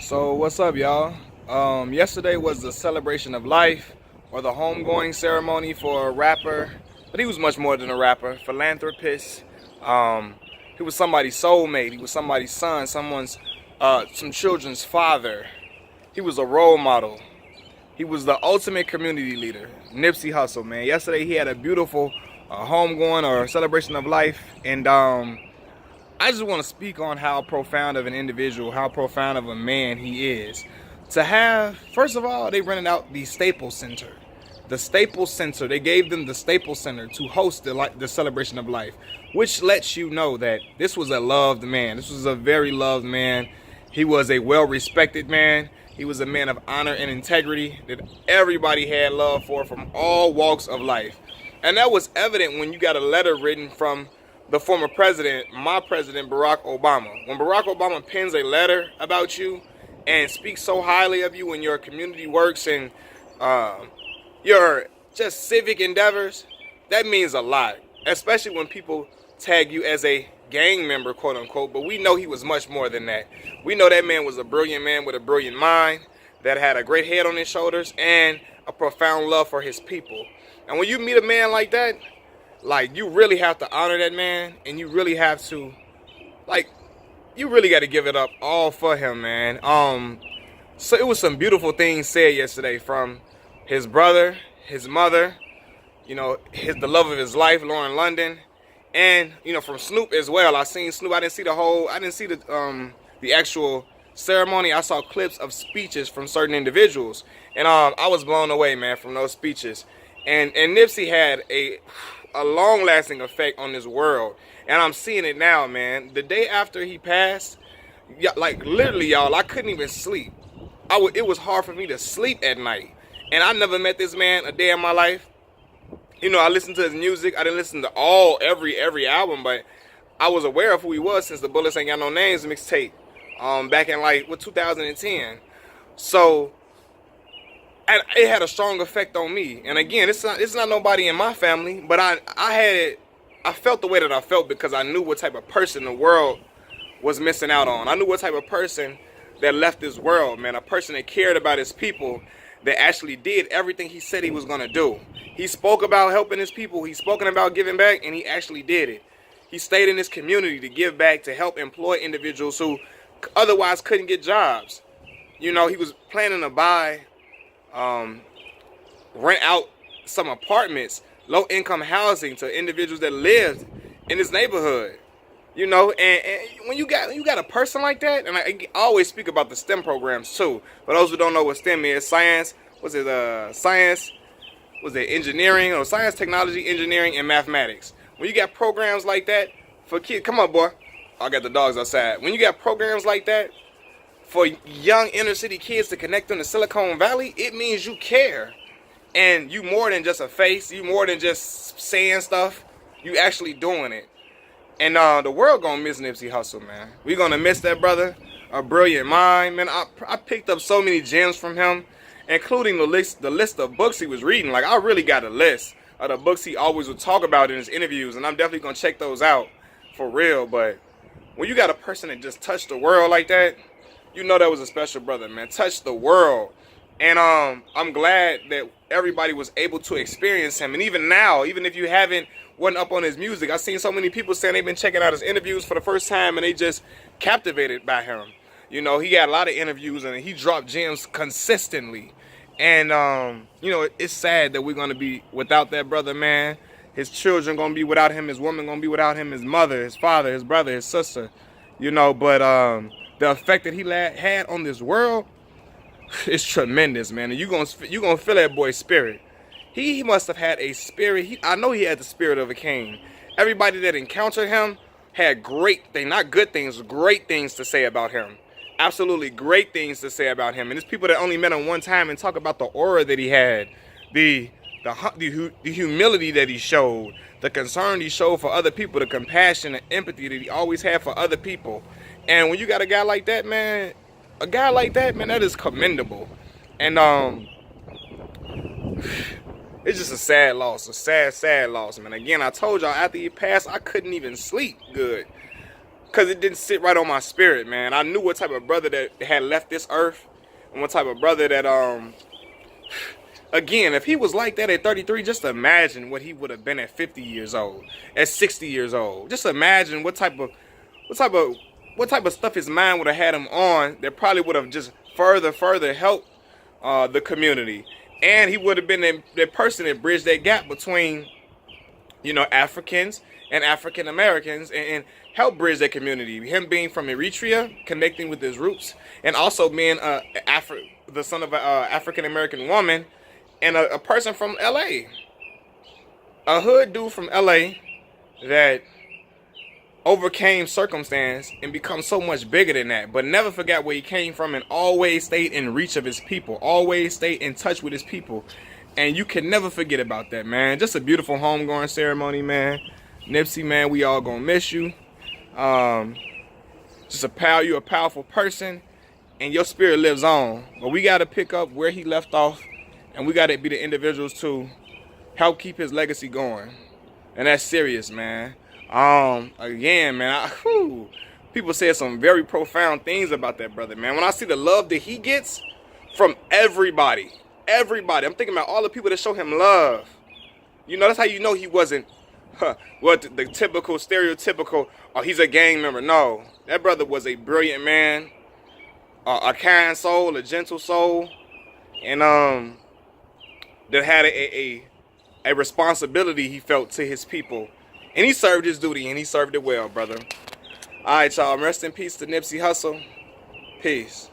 So what's up, y'all? Yesterday was the celebration of life, or the homegoing ceremony for a rapper, but he was much more than a rapper. Philanthropist. Um, he was somebody's soulmate. He was somebody's son. Some children's father. He was a role model. He was the ultimate community leader. Nipsey Hussle, man. Yesterday he had a beautiful homegoing or celebration of life, and I just want to speak on how profound of an individual, how profound of a man he is. To have, first of all, they rented out the Staples Center. The Staples Center, they gave them the Staples Center to host the celebration of life, which lets you know that this was a loved man. This was a very loved man. He was a well-respected man. He was a man of honor and integrity that everybody had love for from all walks of life. And that was evident when you got a letter written from the former president, my president, Barack Obama. When Barack Obama pens a letter about you and speaks so highly of you in your community works and your just civic endeavors, that means a lot, especially when people tag you as a gang member, quote unquote. But we know he was much more than that. We know that man was a brilliant man with a brilliant mind that had a great head on his shoulders and a profound love for his people. And when you meet a man like that, like, you really have to honor that man, and you really have to, like, you really got to give it up all for him, man. So it was some beautiful things said yesterday from his brother, his mother, the love of his life, Lauren London, and from Snoop as well. I seen Snoop. I didn't see the actual ceremony. I saw clips of speeches from certain individuals, and I was blown away, man, from those speeches. And Nipsey had a long-lasting effect on this world, and I'm seeing it now, man. The day after he passed, like literally, y'all, I couldn't even sleep. It was hard for me to sleep at night, and I never met this man a day in my life. I listened to his music. I didn't listen to every album, but I was aware of who he was since the Bullets Ain't Got No Names mixtape, back in 2010. So. And it had a strong effect on me. And again, it's not nobody in my family, but I felt the way that I felt because I knew what type of person the world was missing out on. I knew what type of person that left this world, man. A person that cared about his people, that actually did everything he said he was going to do. He spoke about helping his people. He spoken about giving back, and he actually did it. He stayed in his community to give back, to help employ individuals who otherwise couldn't get jobs. He was planning to buy rent out some apartments, low-income housing to individuals that lived in this neighborhood. And when you got a person like that, and I always speak about the STEM programs too. For those who don't know what STEM is, engineering, or science, technology, engineering, and mathematics. When you got programs like that for kids, come on, boy, I got the dogs outside. When you got programs like that for young inner city kids to connect them to Silicon Valley, it means you care. And you more than just a face, you more than just saying stuff, you actually doing it. And the world gonna miss Nipsey Hussle, man. We gonna miss that brother, a brilliant mind, man. I picked up so many gems from him, including the list of books he was reading. Like, I really got a list of the books he always would talk about in his interviews, and I'm definitely gonna check those out for real. But when you got a person that just touched the world like that, that was a special brother, man. Touched the world. And I'm glad that everybody was able to experience him. And even now, even if you wasn't up on his music, I've seen so many people saying they've been checking out his interviews for the first time, and they just captivated by him. He got a lot of interviews, and he dropped gems consistently. And it's sad that we're gonna be without that brother, man. His children gonna be without him. His woman gonna be without him. His mother, his father, his brother, his sister. But the effect that he had on this world is tremendous, man. And you gonna feel that boy's spirit. He must have had a spirit. I know he had the spirit of a king. Everybody that encountered him had great things to say about him. Absolutely great things to say about him. And it's people that only met him one time and talk about the aura that he had, the humility that he showed, the concern he showed for other people, the compassion and empathy that he always had for other people. And when you got a guy like that, man, that is commendable. And it's just a sad loss, a sad loss, man. Again, I told y'all after he passed, I couldn't even sleep good. because it didn't sit right on my spirit, man. I knew what type of brother that had left this earth, and what type of brother that again, if he was like that at 33, just imagine what he would have been at 50 years old, at 60 years old. Just imagine what type of stuff his mind would have had him on that probably would have just further helped the community. And he would have been the person that bridged that gap between, you know, Africans and African Americans, and help bridge that community. Him being from Eritrea, connecting with his roots, and also being the son of an African American woman, and a person from LA, a hood dude from LA that overcame circumstance and become so much bigger than that, but never forgot where he came from, and always stayed in reach of his people, always stayed in touch with his people. And you can never forget about that, man. Just a beautiful homegoing ceremony, man. Nipsey, man, we all gonna miss you. You're a powerful person, and your spirit lives on. But we gotta pick up where he left off, and we gotta be the individuals to help keep his legacy going. And that's serious, man. Again, man, people said some very profound things about that brother, man. When I see the love that he gets from everybody, I'm thinking about all the people that show him love. You know, that's how you know he wasn't the typical, stereotypical, oh, he's a gang member. No, that brother was a brilliant man, a kind soul, a gentle soul, and that had a responsibility he felt to his people. And he served his duty, and he served it well, brother. All right, y'all. Rest in peace to Nipsey Hussle. Peace.